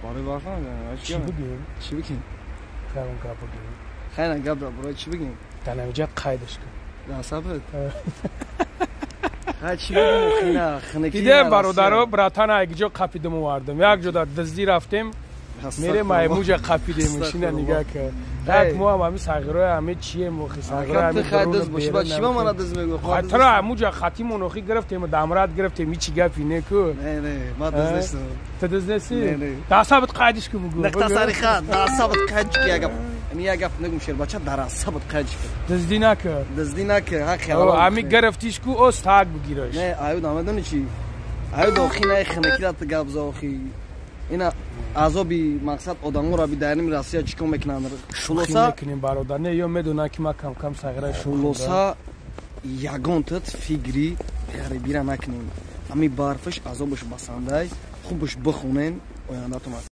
Barı baksana ya. Çi bugün? Çi bugün? Kavun bugün. Hayır gabra buraya çi bugün? Tanımca kaydış ki. Ya sabır. Ha çi bugün khina khneki. Gide barodaro bratana agijo qapidim vardım. Yak joda dizdi raftim. Mere maymuja qapidim shina nigah ke. Tak mu ami sagiro ami chiye mo khisagiro ami khadız boş bak şiva mana dız mego. Khatra amuja khatim onoxi graftim damrat graftim ichi gafine ku. Ne ma dıznesin. Tadznesi. Dasabit qaydish ki bugun. Naqta sarikha dasabit qaydish ki agap. Niye agap negum şer bacha darasabit qaydish ki. Dizdina ki ha khayal. Ami graftish ku o stag bugirash. Ne ayu damadon chi. Ayu do khina khnekrat gabzo khi. اینا عذابی مقصد آدم‌ها را بیداریم راستی چیکار میکنن شلوسا میکنیم برادر نه یا میدونه که ما کم کم سگره شلوسا یگانتت فیگری یاری بیرا نکنیم امی بارفش عذابش بسنده خوبش بخونین و یادتون